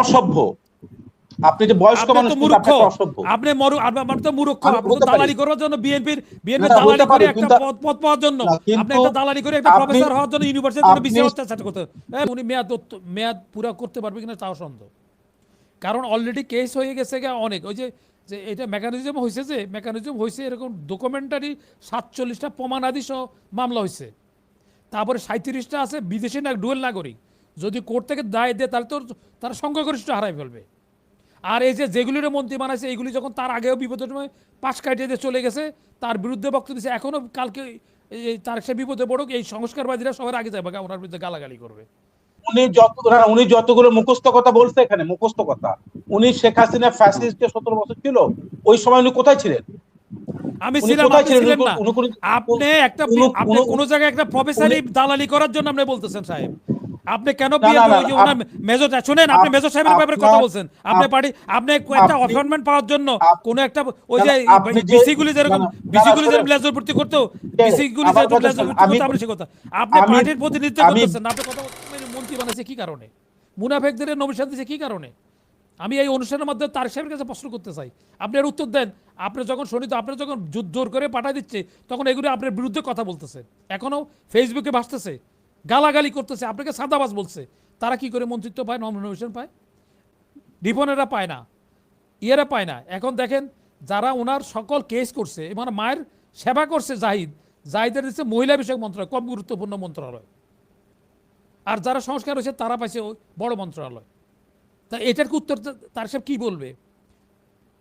অসভ্য, আপনি যে বয়স্ক মানুষ মূর্খ, আপনি তো মূর্খ, আপনি দালালি করার জন্য বিএনপির দালালি করে একটা পদ পাওয়ার জন্য আপনি একটা দালালি করে একটা প্রফেসর হওয়ার জন্য ইউনিভার্সিটির জন্য বিসি অত্যাচার করতে উনি মেয়াদ পুরো করতে পারবে কিনা তাও সন্দেহ। কারণ অলরেডি কেস হয়ে গেছে অনেক, ওই যে এটা মেকানিজম হয়েছে, যে মেকানিজম হয়েছে এরকম ডকুমেন্টারি 47টা প্রমাণাদি সহ মামলা হয়েছে, তারপরে 37টা আছে বিদেশি ডুয়েল নাগরিক, যদি কোর্ট থেকে দায় দেয় তাহলে তো তারা সংখ্যাগরিষ্ঠ হারাই ফেলবে। আর এই যেগুলির মন্ত্রী বানাইছে এইগুলি যখন তার আগেও বিপদের সময় পাশ কাটিয়ে দিয়ে চলে গেছে, তার বিরুদ্ধে বক্তব্য দিচ্ছে, এখনও কালকে তার সে বিপদে পড়ুক, এই সংস্কারবাদীরা সবার আগে যাবে ওনার বিরুদ্ধে গালাগালি করবে। উনি যতগুলো মুখস্থ কথা বলছে এখানে, মুখস্থ কথা, উনি শেখ হাসিনা ফ্যাসিস্টে 17 বছর ছিল, ওই সময় উনি কোথায় ছিলেন? আমি ছিলাম, আপনি ছিলেন না। আপনি কোন জায়গায় একটা প্রফেসরি দালালি করার জন্য আপনি বলতেছেন সাহেব, আপনি কেন মেজর শুনেন, আপনি মেজর সাহেবের ব্যাপারে কথা বলছেন, আপনি পার্টি আপনি একটা অ্যাপয়েন্টমেন্ট পাওয়ার জন্য কোন একটা ওই যে বিসিগুলি যেরকম লেজার ভর্তি করতো, বিসিগুলি যেরকম লেজার ভর্তি করতো, আপনি সে কথা আপনি পার্টির প্রতিনিধিত্ব করতেছেন না, আপনি কথা মন্ত্রী বানাইছে কি কারণে, মুনাফেকদের নমিনেশন দিয়েছে কি কারণে? আমি এই অনুষ্ঠানের মধ্যে তার সাহেবের কাছে প্রশ্ন করতে চাই, আপনি এর উত্তর দেন। আপনি যখন শুনি তো, আপনি যখন যুদ্ধ করে পাঠাই দিচ্ছে তখন এগুলো আপনার বিরুদ্ধে কথা বলতেছে, এখনও ফেসবুকে ভাসতেছে, গালাগালি করতেছে, আপনাকে সাদাবাজ বলছে। তারা কি করে মন্ত্রিত্ব পায়, নমিনেশন পায়? রিপনেরা পায় না, ইয়েরা পায় না। এখন দেখেন যারা ওনার সকল কেস করছে, মানে মায়ের সেবা করছে, জাহিদের দিচ্ছে মহিলা বিষয়ক মন্ত্রণালয়, কম গুরুত্বপূর্ণ মন্ত্রণালয়, আর যারা সংস্কার হয়েছে তারা পাইছে বড় মন্ত্রণালয়। তা এটার কি উত্তর তার সাহেব কি বলবে?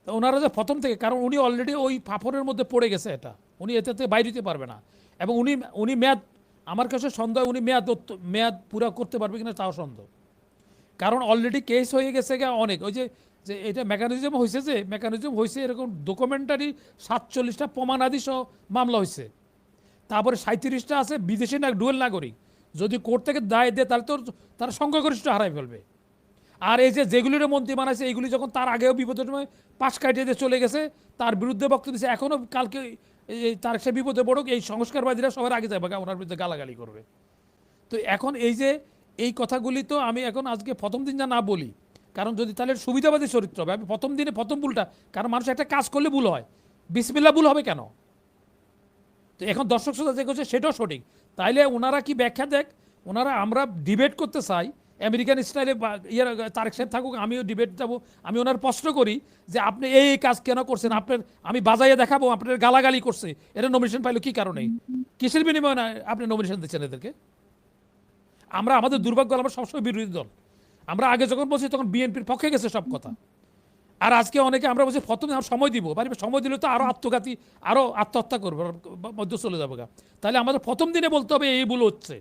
ওনারা যে প্রথম থেকে, কারণ উনি অলরেডি ওই ফাফরের মধ্যে পড়ে গেছে, এটা উনি এতে থেকে বাইরে দিতে পারবে না। এবং উনি মেয়াদ, আমার কাছে সন্দেহ উনি মেয়াদ পুরো করতে পারবে কিনা তাও সন্দেহ। কারণ অলরেডি কেস হয়ে গেছে অনেক, ওই যে এটা মেকানিজম হয়েছে, যে মেকানিজম হয়েছে এরকম ডকুমেন্টারি 47টা প্রমাণাদি সহ মামলা হয়েছে, তারপরে 37টা আছে বিদেশি ডুয়েল নাগরিক, যদি কোর্ট থেকে দায় দেয় তাহলে তো তারা সংখ্যাগরিষ্ঠ হারাই ফেলবে। আর এই যেগুলির মন্ত্রী বানাইছে এইগুলি যখন তার আগেও বিপদের সময় পাশ কাটিয়ে দিয়ে চলে গেছে, তার বিরুদ্ধে বক্তব্য দিচ্ছে, এখনও কালকে তার সে বিপদে পড়ুক, এই সংস্কারবাদীরা সবার আগে যাবে ওনার বিরুদ্ধে গালাগালি করবে। তো এখন এই কথাগুলি তো আমি এখন আজকে প্রথম দিন যা না বলি, কারণ যদি তাহলে সুবিধাবাদী চরিত্র হবে, আমি প্রথম দিনে প্রথম ভুলটা, কারণ মানুষ একটা কাজ করলে ভুল হয়, বিসমিল্লাহ ভুল হবে কেন? তো এখন দর্শক শ্রোতা যে করছে সেটাও সঠিক, তাইলে ওনারা কি ব্যাখ্যা দেখ, ওনারা আমরা ডিবেট করতে চাই আমেরিকান স্টাইলে, তারেক সাহেব থাকুক, আমিও ডিবেট যাবো, আমি ওনার প্রশ্ন করি যে আপনি এই কাজ কেন করছেন, আপনার আমি বাজাইয়ে দেখাবো আপনার গালাগালি করছে, এটা নমিনেশন পাইলো কি কারণে, কিসের বিনিময়ে না আপনি নমিনেশন দিচ্ছেন এদেরকে? আমরা আমাদের দুর্ভাগ্য, আমরা সবসময় বিরোধী দল, আমরা আগে যখন বলছি তখন বিএনপির পক্ষে গেছে সব কথা, আর আজকে অনেকে আমরা বলছি প্রথমে আমরা সময় দিব, সময় দিলে তো আরও আত্মঘাতী, আরও আত্মহত্যা করবে, মধ্যে চলে যাবে। তাহলে আমাদের প্রথম দিনে বলতে হবে এই ভুল হচ্ছে।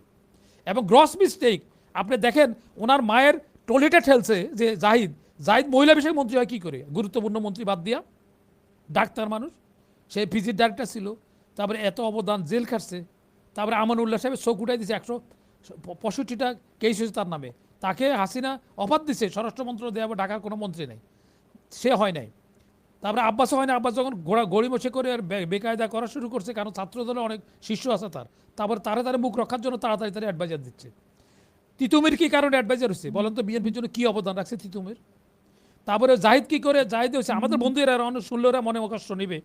এবং গ্রস মিস্টেক, আপনি দেখেন ওনার মায়ের টলিটা ঠেলছে যে জাহিদ মহিলা বিষয়ক মন্ত্রী হয় কী করে, গুরুত্বপূর্ণ মন্ত্রী বাদ দিয়া, ডাক্তার মানুষ, সে পিজির ডাক্তার ছিল, তারপরে এত অবদান, জেল খাটছে, তারপরে আমানুল্লাহ সাহেবের চোখ উঠাই দিয়েছে, 165টা কেস হয়েছে তার নামে, তাকে হাসিনা অফার দিচ্ছে স্বরাষ্ট্রমন্ত্র দেওয়া, ঢাকার কোনো মন্ত্রী নেই, সে হয় নাই। তারপরে আব্বাসও হয় না, আব্বাস যখন গড়িমসে করে আর বেকায়দা করা শুরু করছে, কারণ ছাত্রদলে অনেক শিষ্য আছে তারপরে তারা মুখ রক্ষার জন্য তাড়াতাড়ি অ্যাডভাইজার দিচ্ছে। তিতুমির কি কারণে অ্যাডভাইজার হচ্ছে বলেন তো, বিএনপির জন্য কী অবদান রাখছে তিতুমির? তারপরে জাহিদ কি করে, জাহিদ হচ্ছে আমাদের বন্ধুরা অনেক শুনলেরা মনে কষ্ট নিবে,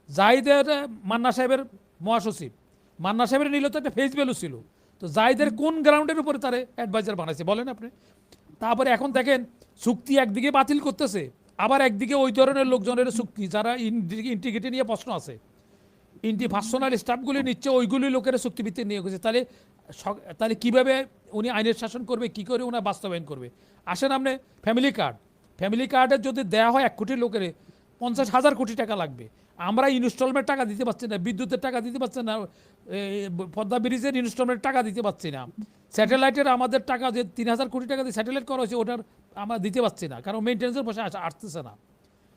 জাহিদের মান্না সাহেবের মহাসচিব, মান্না সাহেবের নিল তো একটা ফেস ভ্যালু ছিল, তো জাহিদের কোন গ্রাউন্ডের উপরে তারা অ্যাডভাইজার বানাইছে বলেন আপনি? তারপরে এখন দেখেন চুক্তি একদিকে বাতিল করতেছে, আবার একদিকে ওই ধরনের লোকজনের চুক্তি যারা ইন্টিগ্রিটি নিয়ে প্রশ্ন আছে, পার্সোনাল স্টাফগুলি নিচ্ছে, ওইগুলি লোকের চুক্তিভিত্তিক নিয়ে গেছে। তাহলে কীভাবে উনি আইনের শাসন করবে, কি করে ওনার বাস্তবায়ন করবে? আসেন আপনি ফ্যামিলি কার্ডের যদি দেওয়া হয় 1 কোটি লোকের 50,000 কোটি টাকা লাগবে, আমরা ইনস্টলমেন্ট টাকা দিতে পারছি না, বিদ্যুতের টাকা দিতে পারছি না, পদ্মা ব্রিজের ইনস্টলমেন্ট টাকা দিতে পারছি না, স্যাটেলাইটের আমাদের টাকা যে 3,000 কোটি টাকা দিয়ে স্যাটেলাইট করা হয়েছে ওটার আমরা দিতে পারছি না, কারণ মেনটেন্সের পয়সা আসতেছে না।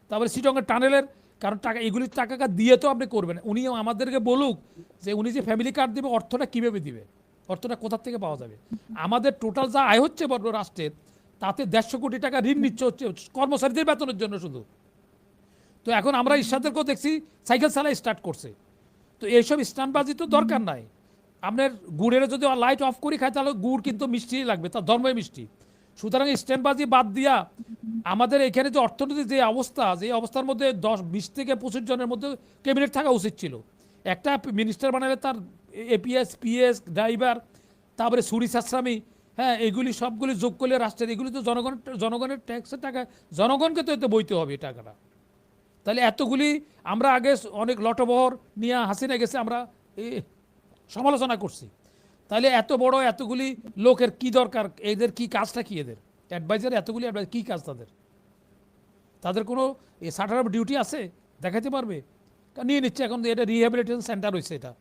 তারপরে চিটংয়ের টানেলের, কারণ টাকা এগুলির টাকা দিয়ে তো আপনি করবেন, উনি আমাদেরকে বলুক যে উনি যে ফ্যামিলি কার্ড দেবে অর্থটা কীভাবে দিবে, অর্থটা কোথার থেকে পাওয়া যাবে? আমাদের টোটাল যা আয় হচ্ছে বড় রাষ্ট্রের, তাতে 150 কোটি টাকা ঋণ নিচ্ছে হচ্ছে কর্মচারীদের বেতনের জন্য শুধু। তো এখন আমরা ইরশাদেরকেও দেখছি সাইকেল চালাই স্টার্ট করছে, তো এইসব স্টান্টবাজি তো দরকার নাই। আপনার গুড়ের যদি লাইট অফ করে খায় তাহলে গুড় কিন্তু মিষ্টি লাগবে, তার ধর্মই মিষ্টি। সুতরাং স্ট্যান্ডবাজি বাদ দিয়া আমাদের এখানে যে অর্থনীতির যে অবস্থা, যে অবস্থার মধ্যে 10-20 থেকে 25 জনের মধ্যে ক্যাবিনেট থাকা উচিত ছিল। একটা মিনিস্টার বানালে তার এপিএস, পিএস, ড্রাইভার, তারপরে সুরি সাশ্রামী, হ্যাঁ, এগুলি সবগুলি যোগ করলে রাষ্ট্রের, এগুলি তো জনগণের ট্যাক্সের টাকা, জনগণকে তো এতে বইতে হবে এই টাকাটা। তাহলে এতগুলি আমরা আগে অনেক লটবহর নিয়ে হাসিনা গেছে, আমরা সমালোচনা করছি। তাহলে এত বড় এতগুলি লোকের কি দরকার, এদের কি কাজটা কি, এদের অ্যাডভাইজার এতগুলি অ্যাডভাইজার কী কাজ তাদের? তাদের কোনো সার্টার অফ ডিউটি আছে দেখাতে পারবে? নিয়ে নিচ্ছে এখন, এটা রিহ্যাবিলিটেশন সেন্টার হয়েছে, এটা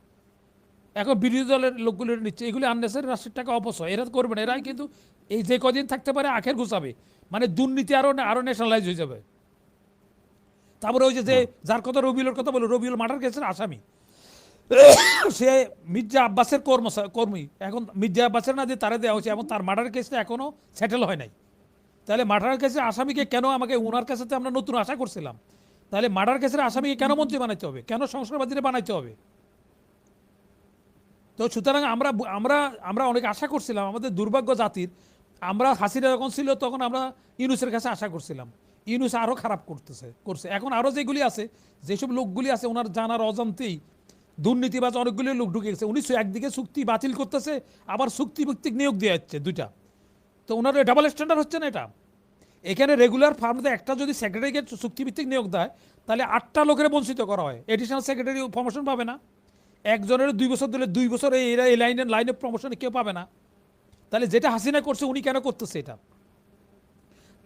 এখন বিরোধী দলের লোকগুলো নিচ্ছে। এগুলি আননেসারি রাষ্ট্রের টাকা অপচয়, এরা করবে না। এরাই কিন্তু এই যে কদিন থাকতে পারে আখের ঘুষাবে, মানে দুর্নীতি আরো ন্যাশনালাইজ হয়ে যাবে। তারপরে ওই যে যার কথা রবিউলের কথা বলো, রবিউল মার্ডার কেসের আসামি, সে মির্জা আব্বাসের কর্মী। এখন মির্জা আব্বাসের না যে তারা দেওয়া হয়েছে, এবং তার মার্ডার কেসটা এখনো সেটেল হয় নাই। তাহলে মার্ডার কেসের আসামিকে কেন আমাকে, ওনার কাছে তো আমরা নতুন আশা করছিলাম, তাহলে মার্ডার কেসের আসামিকে কেন মন্ত্রী বানাইতে হবে, কেন সংস্কারবাদীরা বানাইতে হবে? তো সুতরাং আমরা অনেক আশা করছিলাম, আমাদের দুর্ভাগ্য জাতির, আমরা হাসিনা যখন ছিল তখন আমরা ইউনুসের কাছে আশা করছিলাম, ইউনুস আরও খারাপ করছে। এখন আরও যেগুলি আছে, যেসব লোকগুলি আছে ওনার জানার অজান্তেই দুর্নীতিবাজ অনেকগুলি লোক ঢুকে গেছে। উনি একদিকে চুক্তি বাতিল করতেছে, আবার চুক্তিভিত্তিক নিয়োগ দেওয়া হচ্ছে দুইটা। তো ওনার ডাবল স্ট্যান্ডার্ড হচ্ছে না এটা? এখানে রেগুলার ফার্মতে একটা যদি সেক্রেটারিকে চুক্তিভিত্তিক নিয়োগ দেয়, তাহলে 8টা লোকের বঞ্চিত করা হয়, এডিশনাল সেক্রেটারি প্রমোশন পাবে না। একজনের 2 বছর দিলে 2 বছর এই লাইনে প্রমোশনে কেউ পাবে না। তাহলে যেটা হাসিনা করছে উনি কেন করতেছে এটা?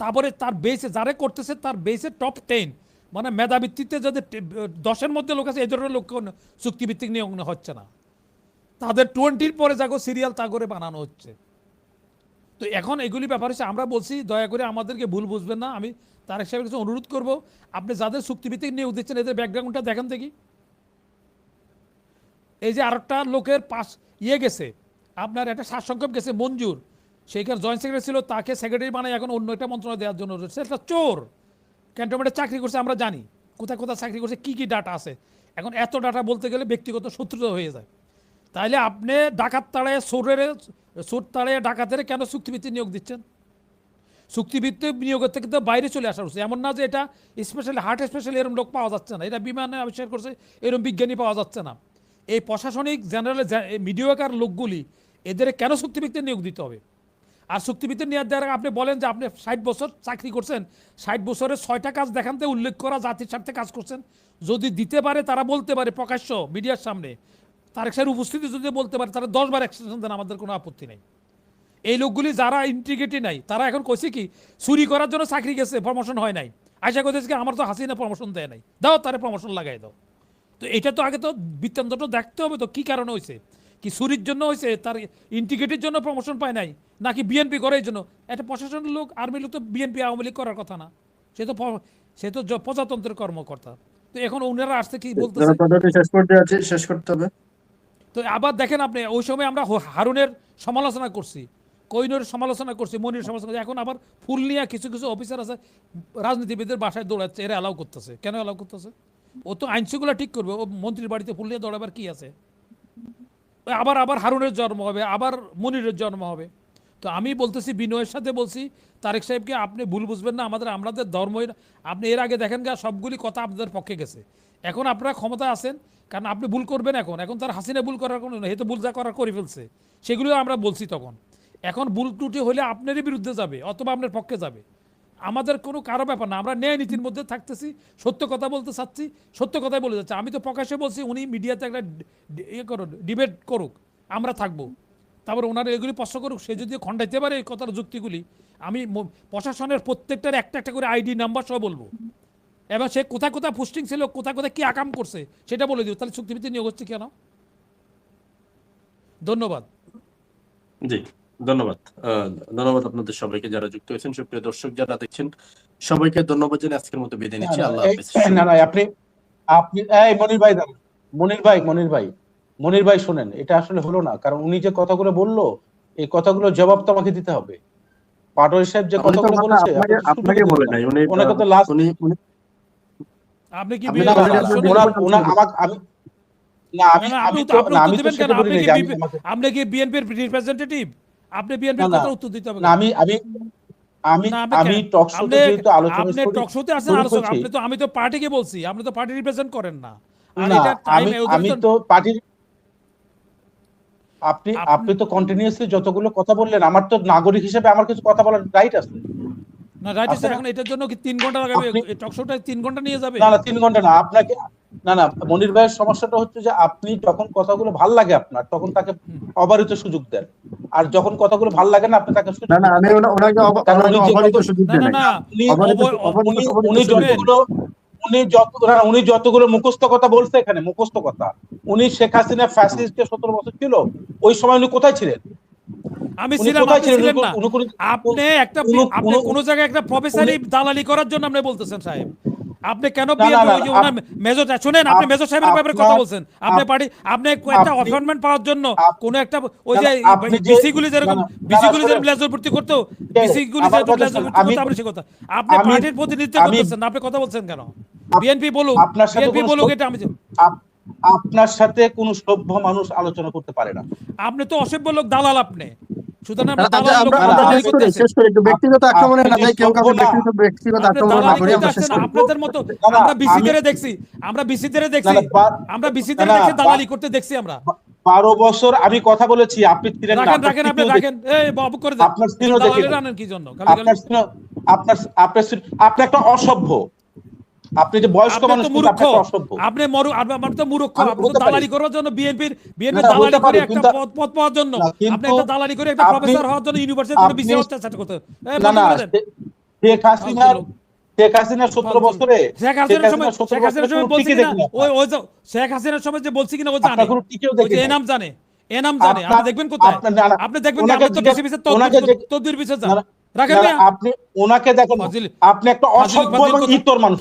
তারপরে তার বেসে যারা করতেছে, তার বেসে টপ 10, মানে মেধাভিত্তিতে যদি 10-এর মধ্যে লোক আছে, এই ধরনের লোক চুক্তিভিত্তিক নিয়োগ হচ্ছে না, তাদের 20-র পরে যাগো সিরিয়াল তা করে বানানো হচ্ছে। তো এখন এগুলি ব্যাপার হচ্ছে, আমরা বলছি দয়া করে আমাদেরকে ভুল বুঝবেন না। আমি তারেক সাহেবের কাছে অনুরোধ করব, আপনি যাদের চুক্তিভিত্তিক নিয়োগ দিচ্ছেন এদের ব্যাকগ্রাউন্ডটা দেখেন দেখি। এই যে আরেকটা লোকের পাশ গেছে, আপনার একটা সারসংক্ষেপ গেছে মঞ্জুর, সেইখানে জয়েন্ট সেক্রেটারি ছিল, তাকে সেক্রেটারি বানায় এখন অন্য একটা মন্ত্রণালয় দেওয়ার জন্য। সেটা চোর, ক্যান্টনমেন্টে চাকরি করছে, আমরা জানি কোথায় কোথায় চাকরি করছে, কি কি ডাটা আছে। এখন এত ডাটা বলতে গেলে ব্যক্তিগত শত্রুতা হয়ে যায়। তাইলে আপনি ডাকাত তাড়ায় চোর তাড়ায় ডাকাতের কেন চুক্তিভিত্তিক নিয়োগ দিচ্ছেন? চুক্তিভিত্তিক নিয়োগের থেকে তো বাইরে চলে আসা হচ্ছে। এমন না যে এটা স্পেশালি হার্ট স্পেশালি এরকম লোক পাওয়া যাচ্ছে না, এটা বিমানে আবিষ্কার করছে এরকম বিজ্ঞানী পাওয়া যাচ্ছে না। এই প্রশাসনিক জেনারেল মিডিয়াকার লোকগুলি, এদের কেন চুক্তিভিত্তিক নিয়োগ দিতে হবে? আর চুক্তিভিত্তিক নিয়োগ দেওয়ার আপনি বলেন যে আপনি 60 বছর চাকরি করছেন, 60 বছরের 6টা কাজ দেখানতে উল্লেখ করা জাতির স্বার্থে কাজ করছেন। যদি দিতে পারে, তারা বলতে পারে প্রকাশ্য মিডিয়ার সামনে, তারেক সাহেবের উপস্থিতি যদি বলতে পারে, তারা 10 বার এক্সটেনশন দেন, আমাদের কোনো আপত্তি নেই। এই লোকগুলি যারা ইন্টিগ্রিটি নাই, তারা এখন কইছে কি চুরি করার জন্য চাকরি গেছে, প্রমোশন হয় নাই, আশা করতেছে কি আমার তো হাসিনা প্রমোশন দেয় নাই, দাও তারে প্রমোশন লাগাই দাও। তো এটা তো আগে তো বৃত্তান্তটা দেখতে হবে, তো কি কারণে হয়েছে, কি চুরির জন্য হয়েছে, তার ইন্টিগ্রিটির জন্য প্রমোশন পায় নাই, নাকি বিএনপি করে এই জন্য? একটা প্রশাসনের লোক, আর্মির লোক তো বিএনপি আওয়ামী লীগ করার কথা না, সে তো প্রজাতন্ত্রের কর্মকর্তা। তো এখন ওনারা আসছে কি বলতেছে, শেষ করতে হবে। তো আবার দেখেন আপনি, ওই সময় আমরা হারুনের সমালোচনা করছি, কোহিনুর সমালোচনা করছি, মনির সমালোচনা করছি, এখন আবার ফুল নিয়ে কিছু কিছু অফিসার আছে রাজনীতিবিদের বাসায় দৌড়াচ্ছে, এরা অ্যালাউ করতেছে। কেন অ্যালাউ করতেছে? ও তো আইনশৃঙ্খলা ঠিক করবে, ও মন্ত্রীর বাড়িতে ফুল নিয়ে দৌড়াবার কি আছে? আবার হারুনের জন্ম হবে, আবার মনিরের জন্ম হবে। তো আমি বলতেছি, বিনয়ের সাথে বলছি, তারেক সাহেবকে আপনি ভুল বুঝবেন না, আমাদের ধর্ম, আপনি এর আগে দেখেন গা সবগুলি কথা আপনাদের পক্ষে গেছে। এখন আপনারা ক্ষমতা আছেন, কারণ আপনি ভুল করবেন। এখন তার হাসিনা ভুল করার কোনো নেই, তো ভুল যা করার করে ফেলছে, সেগুলিও আমরা বলছি তখন। এখন ভুল ত্রুটি হলে আপনারই বিরুদ্ধে যাবে অথবা আপনার পক্ষে যাবে, আমাদের কোনো কারো ব্যাপার না। আমরা ন্যায় নীতির মধ্যে থাকতেছি, সত্য কথা বলতে চাচ্ছি, সত্য কথাই বলে যাচ্ছি। আমি তো প্রকাশ্যে বলছি, উনি মিডিয়াতে একটা ডিবেট করুক, আমরা থাকবো, তারপর ওনারা এগুলি প্রশ্ন করুক, সে যদি খণ্ডাইতে পারে এই কথার যুক্তিগুলি, আমি প্রশাসনের প্রত্যেকটার একটা একটা করে আইডি নাম্বার সহ বলবো, এবং সে কোথায় কোথায় পোস্টিং ছিল, কোথায় কোথায় কি আকাম করছে সেটা বলে দিব। তাহলে চুক্তিভিত্তিক নিয়োগ হচ্ছে কেন? ধন্যবাদ। জি, ধন্যবাদ। ধন্যবাদ আপনাদের সবাইকে যারা যুক্ত হয়েছেন, সুপ্রিয় দর্শক যারা দেখছেন, সবাইকে ধন্যবাদ জানিয়ে আজকের মতো বিদায় নিচ্ছি। আল্লাহ হাফেজ। না আপনি এই মনির ভাই শুনেন, এটা আসলে হলো না, কারণ উনি যে কথাগুলো বললো, এই কথাগুলো জবাব তো আমাকে দিতে হবে। পাটোয়ারি সাহেব যে কথাগুলো বলেছে, আপনাকে বলে নাই, ওনাকে তো লাস্ট আপনি কি আপনি কি বিএনপির রিপ্রেজেন্টেটিভ? আপনি বিএনপির না, কথার উত্তর দিতে হবে না, আমি আমি আমি না, আমি টক শোতে যেহেতু আলোচনা আপনি টক শোতে আছেন শুরু আলোচনা, করছি, আমি তো পার্টিকে বলছি, আপনি তো পার্টি রিপ্রেজেন্ট করেন না। আর না এটা টাইম আমি তো পার্টির, আপনি আপনি তো কন্টিনিউয়াসলি যতগুলো কথা বললেন, আমার তো নাগরিক হিসেবে আমার কিছু কথা বলার রাইট আছে। না রাইট আছে আছে, না? এখন এটার জন্য কি 3 ঘন্টা লাগাবে? আপনি টক শোটা 3 ঘন্টা নিয়ে যাবে? না 3 ঘন্টা না, আপনাকে না মনির ভাইয়ের সমস্যাটা হচ্ছে যে আপনি যখন কথাগুলো ভাল লাগে আপনার, তখন তাকে অবারিত সুযোগ দেন, আর যখন কথাগুলো ভাল লাগে না আপনি তাকে সুযোগ না না, দেন আমি না। ওনাকে কারণ উনি যে অবারিত কত- সুযোগ না দেন না নাই। না, উনি যতগুলো উনি যতগুলো মুখস্থ কথা বলছে এখানে, মুখস্থ কথা, উনি শেখ হাসিনা ফ্যাসিস্ট 17 বছর ছিল, ওই সময় উনি কোথায় ছিলেন? আমি উনি ছিলাম, কোথায় আপনি ছিলেন? ছিলেন না। আপনি কোন জায়গায় একটা প্রফেসরি দালালি করার জন্য আপনি বলতেছেন সাহেব। আপনি কেন বিএনপি ওই যে ওনার মেজর শুনেন, আপনি মেজর সাহেবের ব্যাপারে কথা বলছেন। আপনি পার্টি, আপনি একটা অ্যাপয়েন্টমেন্ট পাওয়ার জন্য কোন একটা ওই যে বিসি গুলি যেরকম লেজার ভর্তি করতো, বিসি গুলি যেরকম লেজার ভর্তি করতো, আপনি সে কথা। আপনি পার্টির প্রতিনিধিত্ব করতেছেন না, আপনি কথা বলছেন কেন? বিএনপি বলুক, বিএনপি বলুক, এটা আমি আপনার সাথে কোন সভ্য মানুষ আলোচনা করতে পারে না। আপনি তো অসভ্য লোক, দালাল আপনি। সুতরাং আপনি আচ্ছা, দালাল লোক, আমরা দালালি শেষ করি, করতেছেন। শেষ করি, একটু ব্যক্তিগত আক্রমণে না যাই, কেউ কাউকে ব্যক্তিগত আপনি আক্রমণ না দালালি করি, করতে আমরা শেষ আসছেন করি। আপনাদের মতো। না, আমরা বিসি আমি- দের দেখছি, আমরা বিসি দের দেখছি, না, আমরা বিসি দের না, দেখছি দালালি করতে দেখছি আমরা। 12 বছর আমি কথা বলেছি, আপনি ছিলেন না, রাখেন আপনার রাখেন, আপনি স্মৃতিও রাখেন, এই বাবু করে দেন। আপনার স্ত্রীও দেখে দালালি নেন। রানেন কি জন্য? খালি খালি আপনার স্ত্রী- আপনার আপনার স্ত্রী- আপনি একটা অসভ্য, আপনি যে বয়স্ক আপনি মানুষ তো কিন্তু মূর্খ, আপনি একটা অসভ্য। আপনি আপনি তো মূর্খ। আমি আপনি তো বলতে পারি। দালালি করার জন্য বিএনপির না, হতে দালালি করে পারি, একটা কিন্তু- পদ পাওয়ার জন্য না, কিন্তু আপনি একটা দালালি করে একটা আপনি- প্রফেসর হওয়ার জন্য ইউনিভার্সিটি করে বিসি হচ্ছে চেষ্টা করতে। এই না বন্ধ করে দেন। শেখ হাসিনার 17 বছরে শেখ হাসিনার সময়, 17 শেখ হাসিনার সময় বছরে বলছি টিকে কিনা, দেখেন ওই ওই যে শেখ হাসিনার সময় যে বলছি কিনা ও জানে, আপনার কোনো টিকেও ওই যে দেখেন এনাম জানে, এনাম জানে। আপনি দেখবেন কোথায়? আপনি দেখবেন যে আমরা তো বেশি বেশি তদবির পিছে যান। রাখেন না, আপনি ওনাকে দেখেন, ফাজিল, আপনি একটা অসভ্য এবং ইতর মানুষ।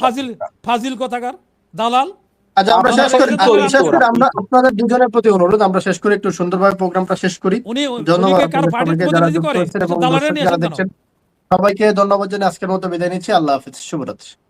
ফাজিল কথাকার, দালাল। আচ্ছা, আমরা শেষ করি, আপনারা শেষ করি। আমরা আপনাদের দুজনের প্রতি অনুরোধ, আমরা শেষ করি, একটু সুন্দরভাবে প্রোগ্রামটা শেষ করি। উনি ধন্যবাদ কারো আপনাদের পার্টির সবাইকে যারা প্রতিনিধি যুক্ত করে, হয়েছেন এবং দালালের দর্শক নিয়ে যারা আসেন কেন? দেখছেন, সবাইকে ধন্যবাদ জানিয়ে আজকের মতো বিদায় নিচ্ছি। আল্লাহ হাফেজ, শুভরাত্রি।